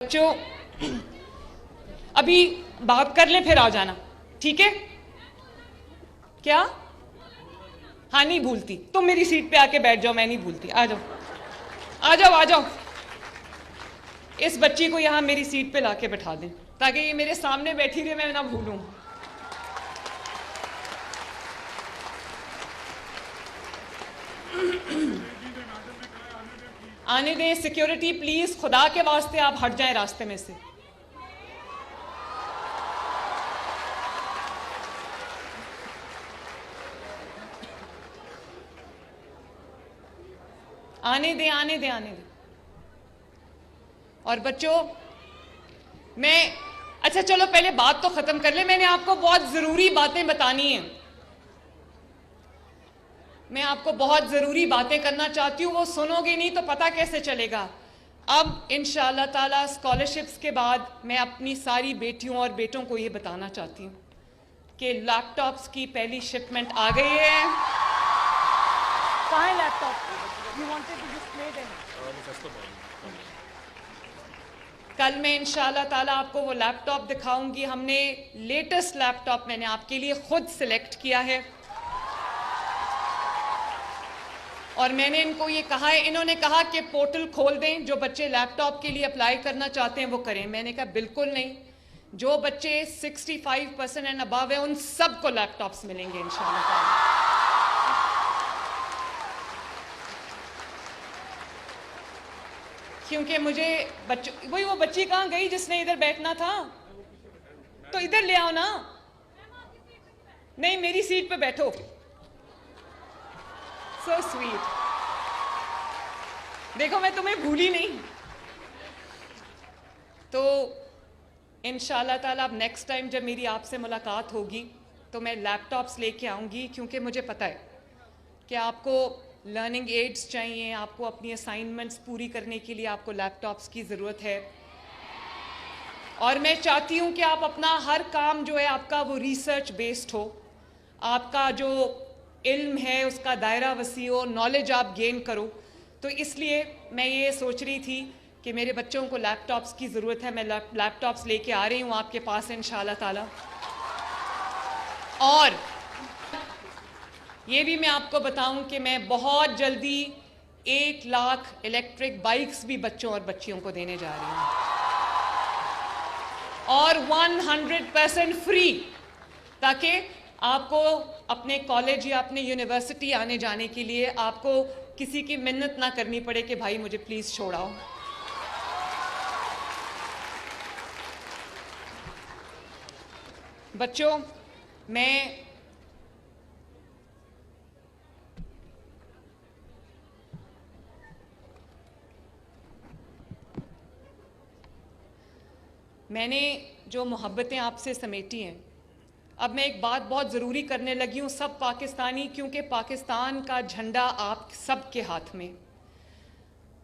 بچوں ابھی بات کر لیں پھر آ جانا، ٹھیک ہے؟ کیا؟ ہاں نہیں بھولتی، تم میری سیٹ پہ آ کے بیٹھ جاؤ، میں نہیں بھولتی، آ جاؤ آ جاؤ آ جاؤ۔ اس بچی کو یہاں میری سیٹ پہ لا کے بٹھا دیں تاکہ یہ میرے سامنے بیٹھی رہے، میں نہ بھولوں۔ آنے دیں سیکیورٹی پلیز، خدا کے واسطے آپ ہٹ جائیں راستے میں سے۔ آنے دیں آنے دیں آنے دیں۔ اور بچوں میں اچھا چلو پہلے بات تو ختم کر لیں، میں نے آپ کو بہت ضروری باتیں بتانی ہیں، میں آپ کو بہت ضروری باتیں کرنا چاہتی ہوں، وہ سنو گے نہیں تو پتہ کیسے چلے گا۔ اب انشاءاللہ تعالی اسکالرشپس کے بعد میں اپنی ساری بیٹیوں اور بیٹوں کو یہ بتانا چاہتی ہوں کہ لیپ ٹاپس کی پہلی شپمنٹ آ گئی ہے۔ کہاں ہے laptop? You wanted to display them. کل میں انشاءاللہ تعالیٰ آپ کو وہ لیپ ٹاپ دکھاؤں گی، ہم نے لیٹسٹ لیپ ٹاپ میں نے آپ کے لیے خود سلیکٹ کیا ہے، اور میں نے ان کو یہ کہا ہے، انہوں نے کہا کہ پورٹل کھول دیں، جو بچے لیپ ٹاپ کے لیے اپلائی کرنا چاہتے ہیں وہ کریں۔ میں نے کہا بالکل نہیں، جو بچے 65% اینڈ ابو ہیں ان سب کو لیپ ٹاپس ملیں گے انشاءاللہ تعالیٰ۔ کیونکہ مجھے وہی وہ بچی کہاں گئی جس نے ادھر بیٹھنا تھا؟ تو ادھر لے آؤ نا۔ نہیں میری سیٹ پہ بیٹھو۔ سو سویٹ، دیکھو میں تمہیں بھولی نہیں۔ تو انشاءاللہ تعالیٰ اب نیکسٹ ٹائم جب میری آپ سے ملاقات ہوگی تو میں لیپ ٹاپس لے کے آؤں گی، کیونکہ مجھے پتہ ہے کہ آپ کو لرننگ ایڈز چاہیے، آپ کو اپنی اسائنمنٹس پوری کرنے کے لیے آپ کو لیپ ٹاپس کی ضرورت ہے، اور میں چاہتی ہوں کہ آپ اپنا ہر کام جو ہے آپ کا وہ ریسرچ بیسڈ ہو، آپ کا جو علم ہے اس کا دائرہ وسیع ہو، نالج آپ گین کرو۔ تو اس لیے میں یہ سوچ رہی تھی کہ میرے بچوں کو لیپ ٹاپس کی ضرورت ہے، میں لیپ ٹاپس لے کے آ رہی ہوں آپ کے پاس انشاءاللہ تعالیٰ۔ اور یہ بھی میں آپ کو بتاؤں کہ میں بہت جلدی 1,00,000 الیکٹرک بائکس بھی بچوں اور بچیوں کو دینے جا رہی ہوں، اور 100% فری، تاکہ آپ کو اپنے کالج یا اپنے یونیورسٹی آنے جانے کے لیے آپ کو کسی کی منت نہ کرنی پڑے کہ بھائی مجھے پلیز چھوڑاؤ۔ بچوں میں نے جو محبتیں آپ سے سمیٹی ہیں، اب میں ایک بات بہت ضروری کرنے لگی ہوں، سب پاکستانی، کیونکہ پاکستان کا جھنڈا آپ سب کے ہاتھ میں۔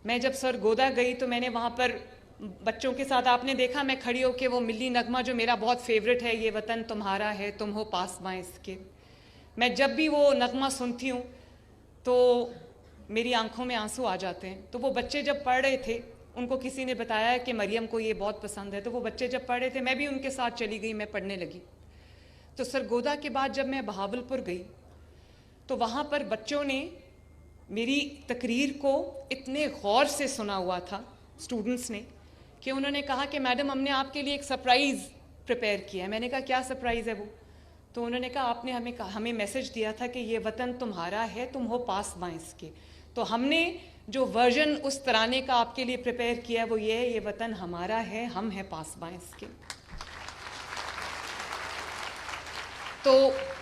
میں جب سرگودا گئی تو میں نے وہاں پر بچوں کے ساتھ، آپ نے دیکھا میں کھڑی ہو کے وہ ملی نغمہ جو میرا بہت فیوریٹ ہے، یہ وطن تمہارا ہے تم ہو پاسباں اس کے، میں جب بھی وہ نغمہ سنتی ہوں تو میری آنکھوں میں آنسو آ جاتے ہیں۔ تو وہ بچے جب پڑھ رہے تھے، ان کو کسی نے بتایا کہ مریم کو یہ بہت پسند ہے، تو وہ بچے جب پڑھ رہے تھے میں بھی ان کے ساتھ چلی گئی، میں پڑھنے لگی۔ تو سرگودا کے بعد جب میں بہاولپور گئی تو وہاں پر بچوں نے میری تقریر کو اتنے غور سے سنا ہوا تھا، اسٹوڈنٹس نے، کہ انہوں نے کہا کہ میڈم ہم نے آپ کے لیے ایک سرپرائز پریپیئر کیا ہے۔ میں نے کہا کیا سرپرائز ہے وہ؟ تو انہوں نے کہا آپ نے ہمیں میسج دیا تھا کہ یہ وطن تمہارا ہے تم ہو پاسباں اس کے، تو ہم نے جو ورژن اس ترانے کا آپ کے لیے پریپیئر کیا وہ یہ ہے، یہ وطن ہمارا ہے ہم ہیں پاسباں اس کے۔ تو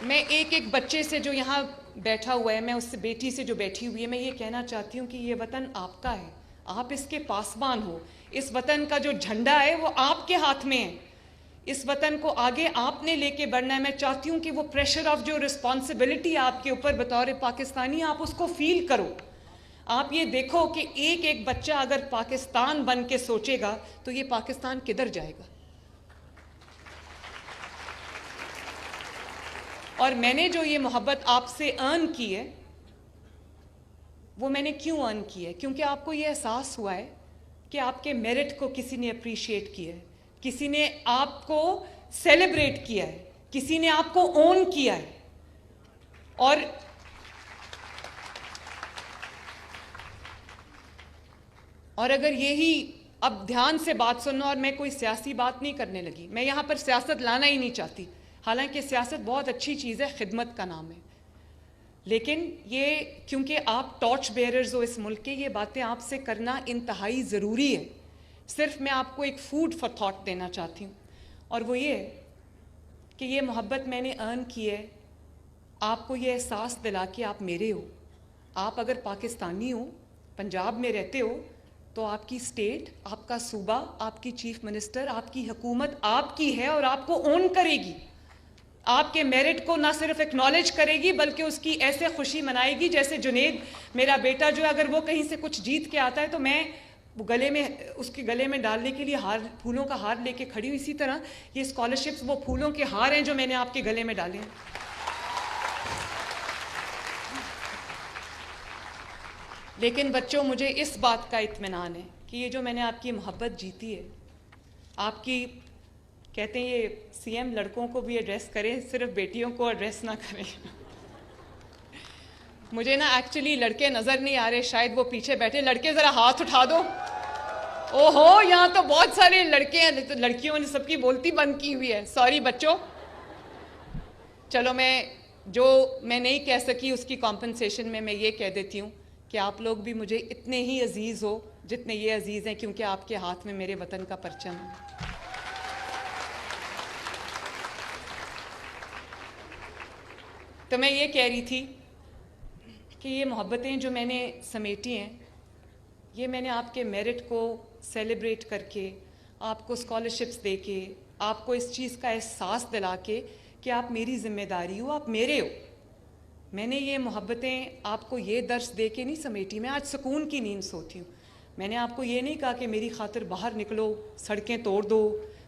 میں ایک ایک بچے سے جو یہاں بیٹھا ہوا ہے، میں اس سے بیٹی سے جو بیٹھی ہوئی ہے، میں یہ کہنا چاہتی ہوں کہ یہ وطن آپ کا ہے، آپ اس کے پاسبان ہو، اس وطن کا جو جھنڈا ہے وہ آپ کے ہاتھ میں ہے، اس وطن کو آگے آپ نے لے کے بڑھنا ہے۔ میں چاہتی ہوں کہ وہ پریشر آف جو رسپانسبلٹی آپ کے اوپر بطور پاکستانی، آپ اس کو فیل کرو۔ آپ یہ دیکھو کہ ایک ایک بچہ اگر پاکستان بن کے سوچے گا تو یہ پاکستان کدھر جائے گا۔ اور میں نے جو یہ محبت آپ سے ارن کی ہے، وہ میں نے کیوں ارن کی ہے؟ کیونکہ آپ کو یہ احساس ہوا ہے کہ آپ کے میرٹ کو کسی نے اپریشیٹ کیا ہے, کسی نے آپ کو سیلیبریٹ کیا ہے, کسی نے آپ کو اون کیا ہے. اور اگر یہی, اب دھیان سے بات سننا, اور میں کوئی سیاسی بات نہیں کرنے لگی, میں یہاں پر سیاست لانا ہی نہیں چاہتی, حالانکہ سیاست بہت اچھی چیز ہے, خدمت کا نام ہے, لیکن یہ کیونکہ آپ ٹارچ بیئررز ہو اس ملک کے, یہ باتیں آپ سے کرنا انتہائی ضروری ہے. صرف میں آپ کو ایک فوڈ فار تھاٹ دینا چاہتی ہوں, اور وہ یہ ہے کہ یہ محبت میں نے ارن کی ہے آپ کو یہ احساس دلا کے آپ میرے ہو. آپ اگر پاکستانی ہو, پنجاب میں رہتے ہو, تو آپ کی اسٹیٹ, آپ کا صوبہ, آپ کی چیف منسٹر, آپ کی حکومت آپ کی ہے اور آپ کو اون کرے گی. آپ کے میرٹ کو نہ صرف ایکنالج کرے گی بلکہ اس کی ایسے خوشی منائے گی جیسے جنید میرا بیٹا جو ہے, اگر وہ کہیں سے کچھ جیت کے آتا ہے تو میں گلے میں, اس کے گلے میں ڈالنے کے لیے ہار, پھولوں کا ہار لے کے کھڑی ہوں. اسی طرح یہ اسکالرشپس وہ پھولوں کے ہار ہیں جو میں نے آپ کے گلے میں ڈالے ہیں. لیکن بچوں, مجھے اس بات کا اطمینان ہے کہ یہ جو میں نے آپ کی محبت جیتی ہے, آپ کی, کہتے ہیں یہ سی ایم لڑکوں کو بھی ایڈریس کریں, صرف بیٹیوں کو ایڈریس نہ کریں. مجھے نا ایکچولی لڑکے نظر نہیں آ رہے, شاید وہ پیچھے بیٹھے. لڑکے ذرا ہاتھ اٹھا دو. او ہو, یہاں تو بہت سارے لڑکے ہیں, لڑکیوں نے سب کی بولتی بند کی ہوئی ہے. سوری بچوں. چلو, جو میں نہیں کہہ سکی اس کی کمپنسیشن میں یہ کہہ دیتی ہوں کہ آپ لوگ بھی مجھے اتنے ہی عزیز ہو جتنے یہ عزیز ہیں, کیونکہ آپ کے ہاتھ میں میرے وطن کا پرچم ہے. تو میں یہ کہہ رہی تھی کہ یہ محبتیں جو میں نے سمیٹی ہیں, یہ میں نے آپ کے میرٹ کو سیلیبریٹ کر کے, آپ کو اسکالرشپس دے کے, آپ کو اس چیز کا احساس دلا کے کہ آپ میری ذمہ داری ہو, آپ میرے ہو. میں نے یہ محبتیں آپ کو یہ درس دے کے نہیں سمیٹی. میں آج سکون کی نیند سوتی ہوں. میں نے آپ کو یہ نہیں کہا کہ میری خاطر باہر نکلو, سڑکیں توڑ دو,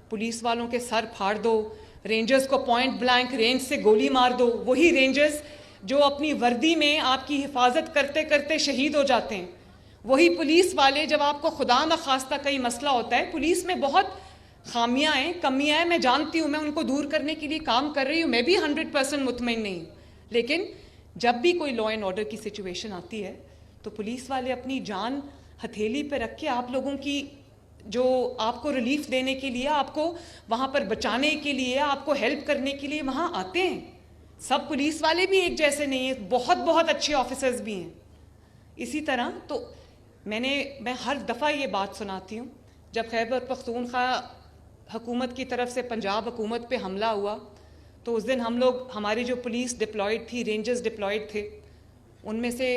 پولیس والوں کے سر پھاڑ دو, رینجرز کو پوائنٹ بلینک رینج سے گولی مار دو. وہی رینجرز جو اپنی وردی میں آپ کی حفاظت کرتے کرتے شہید ہو جاتے ہیں. وہی پولیس والے, جب آپ کو خدا نخواستہ کئی مسئلہ ہوتا ہے, پولیس میں بہت خامیاں ہیں, کمیاں ہیں, میں جانتی ہوں, میں ان کو دور کرنے کے لیے کام کر رہی ہوں, میں بھی 100% مطمئن نہیں ہوں. لیکن جب بھی کوئی لا اینڈ آرڈر کی سچویشن آتی ہے تو پولیس والے اپنی جان ہتھیلی پہ رکھ کے آپ لوگوں کی, جو آپ کو ریلیف دینے کے لیے, آپ کو وہاں پر بچانے کے لیے, آپ کو ہیلپ کرنے کے لیے وہاں آتے ہیں. سب پولیس والے بھی ایک جیسے نہیں ہیں, بہت بہت اچھے آفیسرز بھی ہیں. اسی طرح تو میں ہر دفعہ یہ بات سناتی ہوں, جب خیبر پختونخوا حکومت کی طرف سے پنجاب حکومت پہ حملہ ہوا تو اس دن ہم لوگ, ہماری جو پولیس ڈپلائڈ تھی, رینجرز ڈپلائڈ تھے, ان میں سے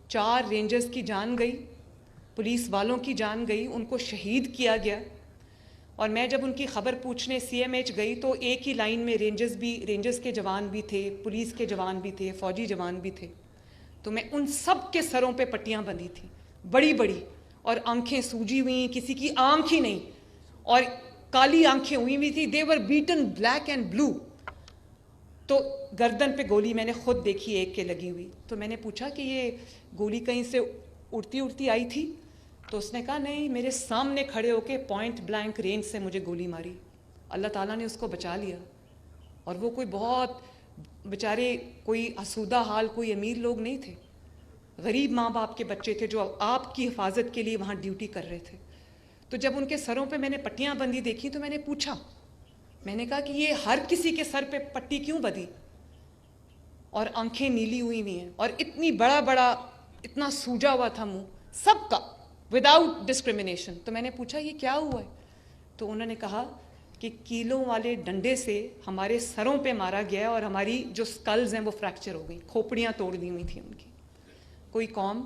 4 رینجرز کی جان گئی, پولیس والوں کی جان گئی, ان کو شہید کیا گیا. اور میں جب ان کی خبر پوچھنے سی ایم ایچ گئی تو ایک ہی لائن میں رینجرز کے جوان بھی تھے, پولیس کے جوان بھی تھے, فوجی جوان بھی تھے. تو میں ان سب کے سروں پہ پٹیاں بندھی تھیں, بڑی بڑی, اور آنکھیں سوجی ہوئی, کسی کی آنکھ ہی نہیں, اور کالی آنکھیں ہوئی ہوئی تھی. دے ور بیٹن بلیک اینڈ بلو. تو گردن پہ گولی میں نے خود دیکھی ایک کے لگی ہوئی. تو میں نے پوچھا کہ یہ گولی کہیں سے اڑتی اڑتی آئی تھی؟ تو اس نے کہا نہیں, میرے سامنے کھڑے ہو کے پوائنٹ بلینک رینج سے مجھے گولی ماری. اللہ تعالیٰ نے اس کو بچا لیا. اور وہ کوئی بہت بیچارے, کوئی آسودہ حال, کوئی امیر لوگ نہیں تھے, غریب ماں باپ کے بچے تھے جو آپ کی حفاظت کے لیے وہاں ڈیوٹی کر رہے تھے. تو جب ان کے سروں پہ میں نے پٹیاں بندھی دیکھی تو میں نے پوچھا, میں نے کہا کہ یہ ہر کسی کے سر پہ پٹی کیوں بندھی, اور آنکھیں نیلی ہوئی ہوئی ہیں, اور اتنی بڑا اتنا سوجا ہوا تھا منہ سب کا, وداؤٹ ڈسکریمنیشن. تو میں نے پوچھا یہ کیا ہوا ہے؟ تو انہوں نے کہا کہ کیلوں والے ڈنڈے سے ہمارے سروں پہ مارا گیا اور ہماری جو سکلز ہیں وہ فریکچر ہو گئی, کھوپڑیاں توڑ دی ہوئی تھیں ان کی. کوئی قوم